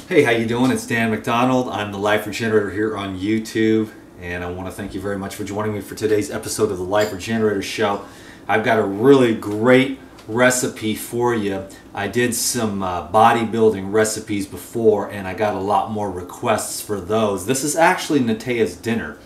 Hey, how you doing? It's Dan McDonald. I'm the Life Regenerator here on YouTube, and I want to thank you very much for joining me for today's episode of the Life Regenerator Show. I've got a really great recipe for you. I did some bodybuilding recipes before, and I got a lot more requests for those. This is actually Natea's dinner,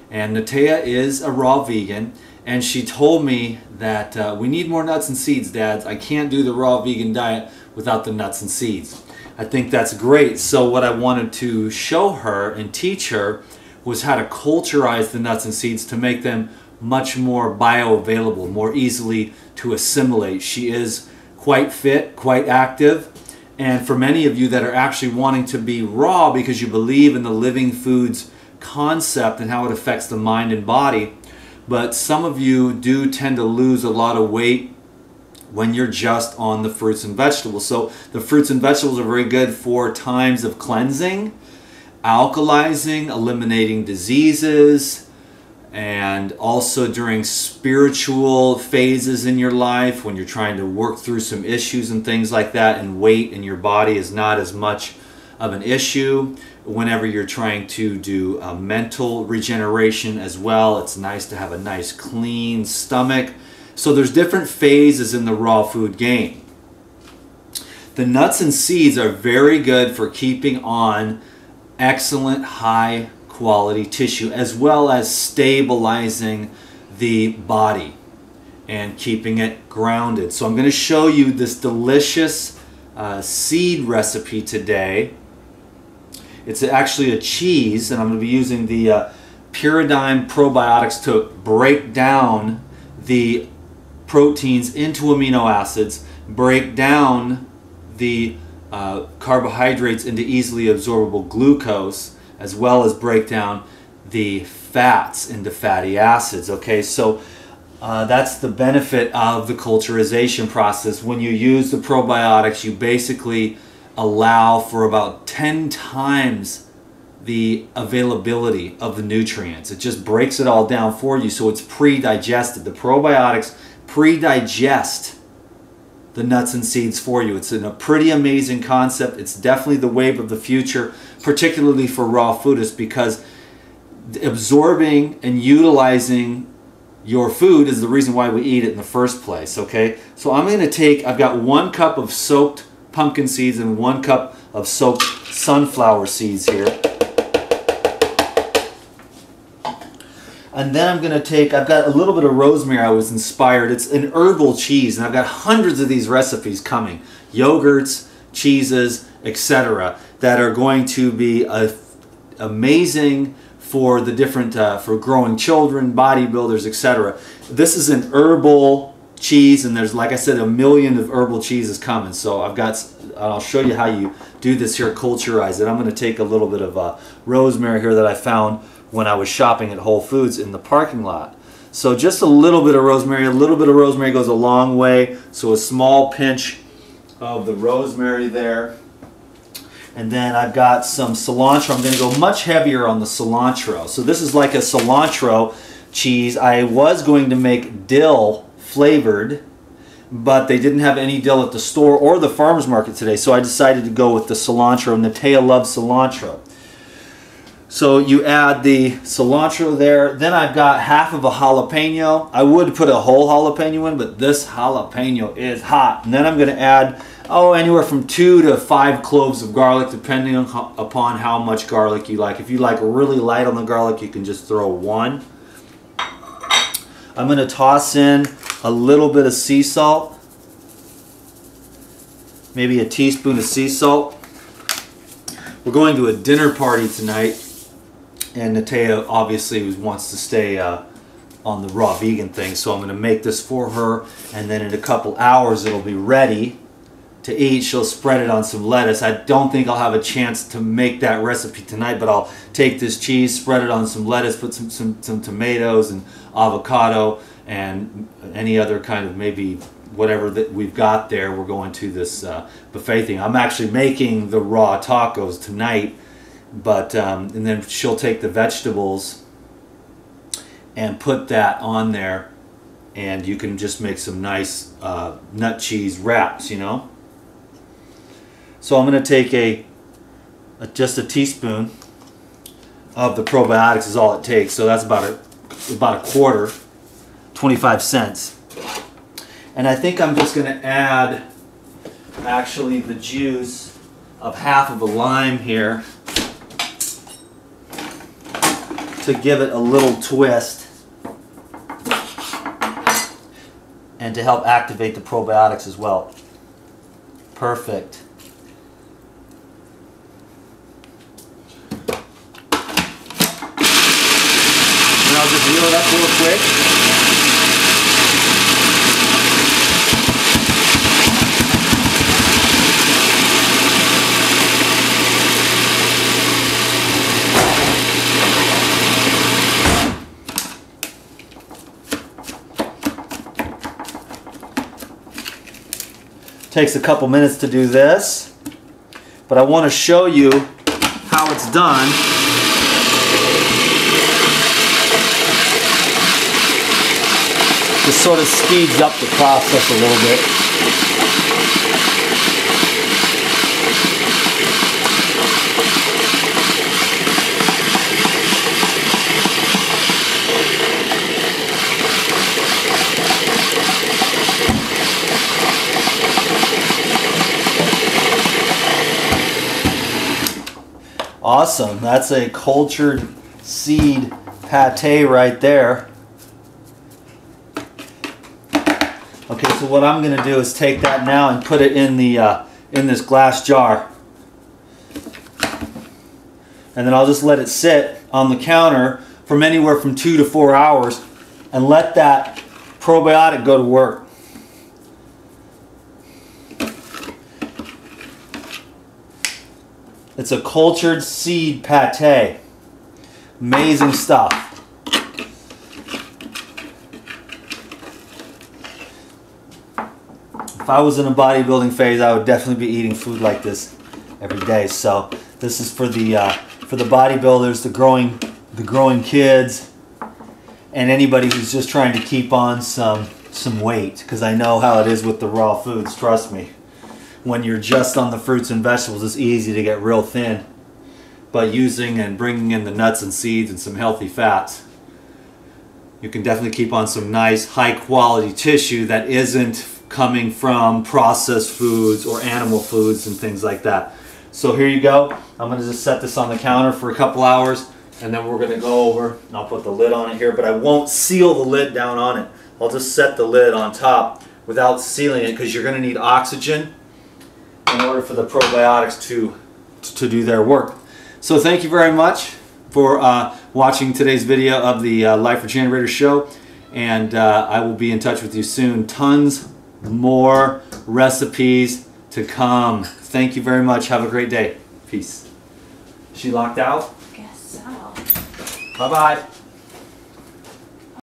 and Natea is a raw vegan, and she told me that we need more nuts and seeds, Dads. I can't do the raw vegan diet without the nuts and seeds. I think that's great. So what I wanted to show her and teach her was how to culturize the nuts and seeds to make them much more bioavailable, more easily to assimilate. She is quite fit, quite active, and for many of you that are actually wanting to be raw because you believe in the living foods concept and how it affects the mind and body, but some of you do tend to lose a lot of weight when you're just on the fruits and vegetables. So the fruits and vegetables are very good for times of cleansing, alkalizing, eliminating diseases, and also during spiritual phases in your life when you're trying to work through some issues and things like that, and weight in your body is not as much of an issue. Whenever you're trying to do a mental regeneration as well, it's nice to have a nice clean stomach. So there's different phases in the raw food game. The nuts and seeds are very good for keeping on excellent high quality tissue, as well as stabilizing the body and keeping it grounded. So I'm going to show you this delicious seed recipe today. It's actually a cheese, and I'm going to be using the Pyridine probiotics to break down the proteins into amino acids, break down the carbohydrates into easily absorbable glucose, as well as break down the fats into fatty acids. Okay, so that's the benefit of the culturization process. When you use the probiotics, you basically allow for about 10 times the availability of the nutrients. It just breaks it all down for you, so it's pre-digested. The probiotics pre-digest the nuts and seeds for you. It's a pretty amazing concept. It's definitely the wave of the future, particularly for raw foodists, because absorbing and utilizing your food is the reason why we eat it in the first place. Okay, so I've got 1 cup of soaked pumpkin seeds and 1 cup of soaked sunflower seeds here. And then I've got a little bit of rosemary. I was inspired. It's an herbal cheese, and I've got hundreds of these recipes coming. Yogurts, cheeses, etc. that are going to be amazing for the different, for growing children, bodybuilders, etc. This is an herbal cheese, and there's, like I said, 1 million of herbal cheeses coming. So I'll show you how you do this here, culturize it. I'm going to take a little bit of rosemary here that I found when I was shopping at Whole Foods in the parking lot. So just a little bit of rosemary. A little bit of rosemary goes a long way. So a small pinch of the rosemary there. And then I've got some cilantro. I'm going to go much heavier on the cilantro. So this is like a cilantro cheese. I was going to make dill flavored, but they didn't have any dill at the store or the farmer's market today. So I decided to go with the cilantro. Natea loves cilantro. So you add the cilantro there. Then I've got half of a jalapeno. I would put a whole jalapeno in, but this jalapeno is hot. And then I'm going to add, anywhere from 2 to 5 cloves of garlic, depending upon how much garlic you like. If you like really light on the garlic, you can just throw 1. I'm going to toss in a little bit of sea salt. Maybe a teaspoon of sea salt. We're going to a dinner party tonight, and Natea obviously wants to stay on the raw vegan thing, so I'm going to make this for her, and then in a couple hours it'll be ready to eat. She'll spread it on some lettuce. I don't think I'll have a chance to make that recipe tonight, but I'll take this cheese, spread it on some lettuce, put some tomatoes and avocado and any other kind of maybe whatever that we've got there. We're going to this buffet thing. I'm actually making the raw tacos tonight, but and then she'll take the vegetables and put that on there, and you can just make some nice nut cheese wraps, you know. So I'm going to take a just a teaspoon of the probiotics is all it takes. So that's about a quarter, 25 cents. And I think I'm just going to add actually the juice of half of a lime here to give it a little twist and to help activate the probiotics as well. Perfect. And I'll just reel it up real quick. Takes a couple minutes to do this, but I want to show you how it's done. This sort of speeds up the process a little bit. Awesome, that's a cultured seed pate right there. Okay, so what I'm going to do is take that now and put it in the in this glass jar, and then I'll just let it sit on the counter from anywhere from 2 to 4 hours, and let that probiotic go to work. It's a cultured seed pate. Amazing stuff. If I was in a bodybuilding phase, I would definitely be eating food like this every day. So this is for the bodybuilders, the growing kids, and anybody who's just trying to keep on some weight. Because I know how it is with the raw foods. Trust me. When you're just on the fruits and vegetables, it's easy to get real thin. But using and bringing in the nuts and seeds and some healthy fats, you can definitely keep on some nice high quality tissue that isn't coming from processed foods or animal foods and things like that. So here you go. I'm going to just set this on the counter for a couple hours, and then we're going to go over, and I'll put the lid on it here, but I won't seal the lid down on it. I'll just set the lid on top without sealing it, because you're going to need oxygen in order for the probiotics to do their work. So thank you very much for watching today's video of the Life Regenerator Show, and I will be in touch with you soon. Tons more recipes to come. Thank you very much. Have a great day. Peace. Is she locked out? Guess so. Bye-bye.